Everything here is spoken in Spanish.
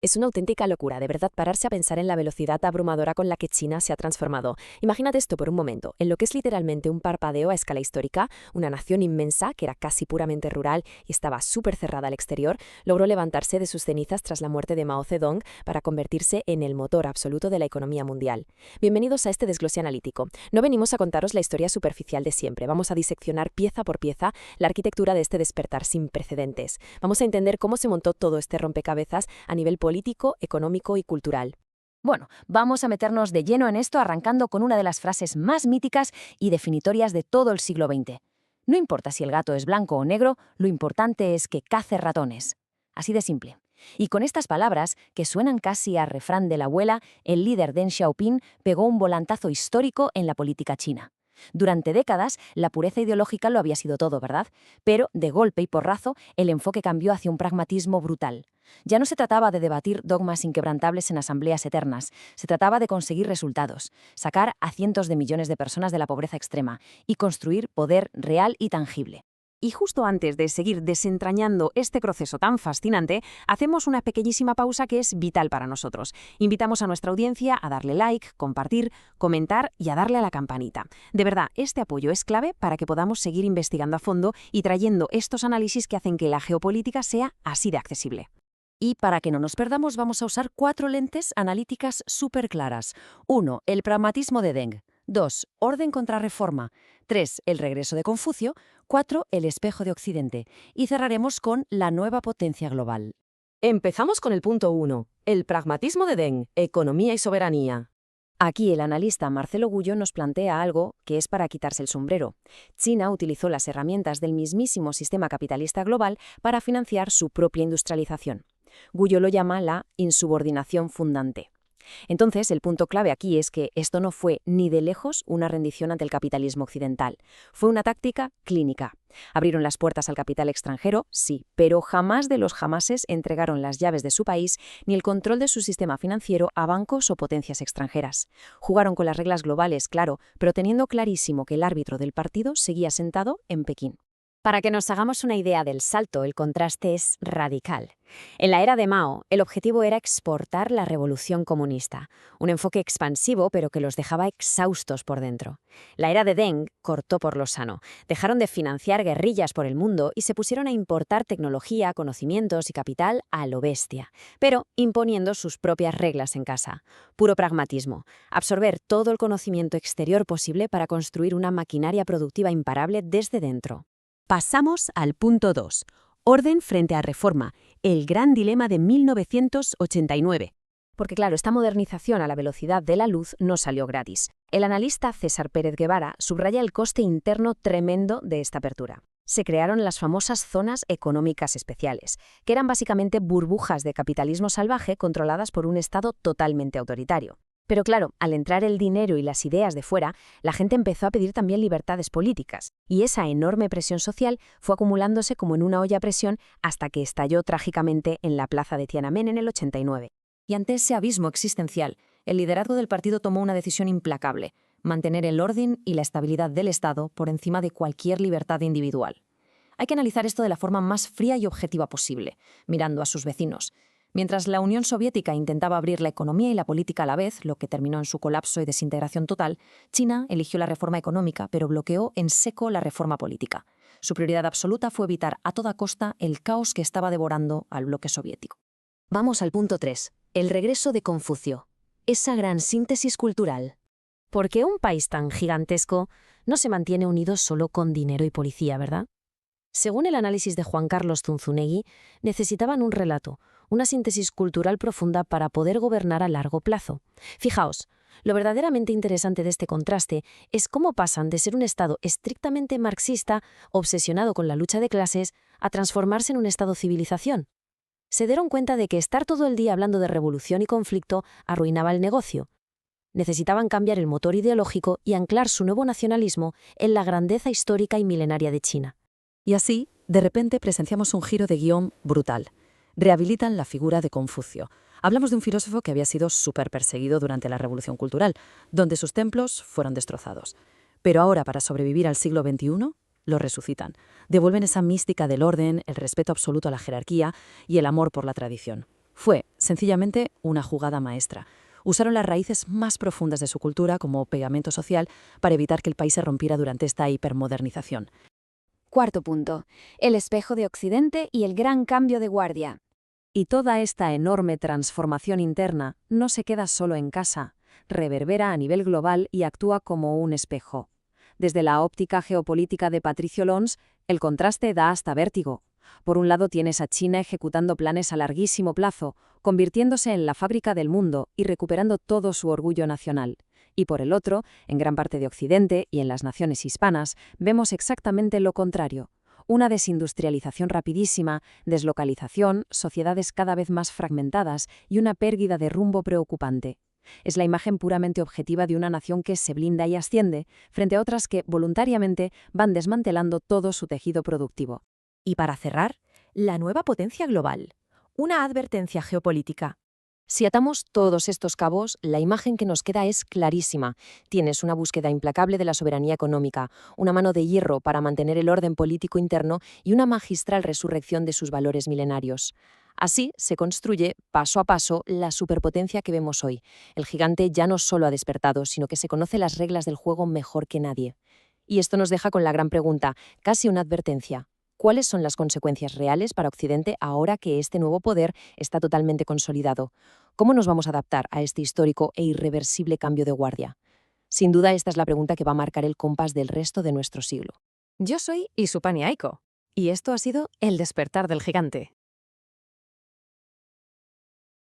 Es una auténtica locura, de verdad, pararse a pensar en la velocidad abrumadora con la que China se ha transformado. Imagínate esto por un momento, en lo que es literalmente un parpadeo a escala histórica, una nación inmensa que era casi puramente rural y estaba súper cerrada al exterior, logró levantarse de sus cenizas tras la muerte de Mao Zedong para convertirse en el motor absoluto de la economía mundial. Bienvenidos a este desglose analítico. No venimos a contaros la historia superficial de siempre, vamos a diseccionar pieza por pieza la arquitectura de este despertar sin precedentes. Vamos a entender cómo se montó todo este rompecabezas a nivel político, económico y cultural. Bueno, vamos a meternos de lleno en esto arrancando con una de las frases más míticas y definitorias de todo el siglo XX. No importa si el gato es blanco o negro, lo importante es que cace ratones. Así de simple. Y con estas palabras, que suenan casi a refrán de la abuela, el líder Deng Xiaoping pegó un volantazo histórico en la política china. Durante décadas, la pureza ideológica lo había sido todo, ¿verdad? Pero, de golpe y porrazo, el enfoque cambió hacia un pragmatismo brutal. Ya no se trataba de debatir dogmas inquebrantables en asambleas eternas, se trataba de conseguir resultados, sacar a cientos de millones de personas de la pobreza extrema y construir poder real y tangible. Y justo antes de seguir desentrañando este proceso tan fascinante, hacemos una pequeñísima pausa que es vital para nosotros. Invitamos a nuestra audiencia a darle like, compartir, comentar y a darle a la campanita. De verdad, este apoyo es clave para que podamos seguir investigando a fondo y trayendo estos análisis que hacen que la geopolítica sea así de accesible. Y para que no nos perdamos, vamos a usar 4 lentes analíticas súper claras. 1. El pragmatismo de Deng. 2. Orden contra reforma. 3. El regreso de Confucio. 4. El espejo de Occidente. Y cerraremos con la nueva potencia global. Empezamos con el punto 1, el pragmatismo de Deng, economía y soberanía. Aquí el analista Marcelo Gullo nos plantea algo que es para quitarse el sombrero. China utilizó las herramientas del mismísimo sistema capitalista global para financiar su propia industrialización. Gullo lo llama la insubordinación fundante. Entonces, el punto clave aquí es que esto no fue ni de lejos una rendición ante el capitalismo occidental. Fue una táctica clínica. Abrieron las puertas al capital extranjero, sí, pero jamás de los jamases entregaron las llaves de su país ni el control de su sistema financiero a bancos o potencias extranjeras. Jugaron con las reglas globales, claro, pero teniendo clarísimo que el árbitro del partido seguía sentado en Pekín. Para que nos hagamos una idea del salto, el contraste es radical. En la era de Mao, el objetivo era exportar la revolución comunista, un enfoque expansivo pero que los dejaba exhaustos por dentro. La era de Deng cortó por lo sano, dejaron de financiar guerrillas por el mundo y se pusieron a importar tecnología, conocimientos y capital a lo bestia, pero imponiendo sus propias reglas en casa. Puro pragmatismo, absorber todo el conocimiento exterior posible para construir una maquinaria productiva imparable desde dentro. Pasamos al punto 2. Orden frente a reforma, el gran dilema de 1989. Porque claro, esta modernización a la velocidad de la luz no salió gratis. El analista César Pérez Guevara subraya el coste interno tremendo de esta apertura. Se crearon las famosas zonas económicas especiales, que eran básicamente burbujas de capitalismo salvaje controladas por un Estado totalmente autoritario. Pero claro, al entrar el dinero y las ideas de fuera, la gente empezó a pedir también libertades políticas, y esa enorme presión social fue acumulándose como en una olla a presión hasta que estalló trágicamente en la plaza de Tiananmen en el 89. Y ante ese abismo existencial, el liderazgo del partido tomó una decisión implacable: mantener el orden y la estabilidad del Estado por encima de cualquier libertad individual. Hay que analizar esto de la forma más fría y objetiva posible, mirando a sus vecinos. Mientras la Unión Soviética intentaba abrir la economía y la política a la vez, lo que terminó en su colapso y desintegración total, China eligió la reforma económica, pero bloqueó en seco la reforma política. Su prioridad absoluta fue evitar a toda costa el caos que estaba devorando al bloque soviético. Vamos al punto 3, el regreso de Confucio. Esa gran síntesis cultural. ¿Por qué un país tan gigantesco no se mantiene unido solo con dinero y policía, verdad? Según el análisis de Juan Carlos Zunzunegui, necesitaban un relato, una síntesis cultural profunda para poder gobernar a largo plazo. Fijaos, lo verdaderamente interesante de este contraste es cómo pasan de ser un Estado estrictamente marxista, obsesionado con la lucha de clases, a transformarse en un Estado civilización. Se dieron cuenta de que estar todo el día hablando de revolución y conflicto arruinaba el negocio. Necesitaban cambiar el motor ideológico y anclar su nuevo nacionalismo en la grandeza histórica y milenaria de China. Y así, de repente presenciamos un giro de guión brutal. Rehabilitan la figura de Confucio. Hablamos de un filósofo que había sido súper perseguido durante la Revolución Cultural, donde sus templos fueron destrozados. Pero ahora, para sobrevivir al siglo XXI, lo resucitan. Devuelven esa mística del orden, el respeto absoluto a la jerarquía y el amor por la tradición. Fue, sencillamente, una jugada maestra. Usaron las raíces más profundas de su cultura como pegamento social para evitar que el país se rompiera durante esta hipermodernización. Cuarto punto, el espejo de Occidente y el gran cambio de guardia. Y toda esta enorme transformación interna no se queda solo en casa, reverbera a nivel global y actúa como un espejo. Desde la óptica geopolítica de Patricio Lons, el contraste da hasta vértigo. Por un lado tienes a China ejecutando planes a larguísimo plazo, convirtiéndose en la fábrica del mundo y recuperando todo su orgullo nacional. Y por el otro, en gran parte de Occidente y en las naciones hispanas, vemos exactamente lo contrario. Una desindustrialización rapidísima, deslocalización, sociedades cada vez más fragmentadas y una pérdida de rumbo preocupante. Es la imagen puramente objetiva de una nación que se blinda y asciende, frente a otras que, voluntariamente, van desmantelando todo su tejido productivo. Y para cerrar, la nueva potencia global. Una advertencia geopolítica. Si atamos todos estos cabos, la imagen que nos queda es clarísima. Tienes una búsqueda implacable de la soberanía económica, una mano de hierro para mantener el orden político interno y una magistral resurrección de sus valores milenarios. Así se construye, paso a paso, la superpotencia que vemos hoy. El gigante ya no solo ha despertado, sino que se conoce las reglas del juego mejor que nadie. Y esto nos deja con la gran pregunta, casi una advertencia. ¿Cuáles son las consecuencias reales para Occidente ahora que este nuevo poder está totalmente consolidado? ¿Cómo nos vamos a adaptar a este histórico e irreversible cambio de guardia? Sin duda, esta es la pregunta que va a marcar el compás del resto de nuestro siglo. Yo soy Isupani Aiko, y esto ha sido El despertar del gigante.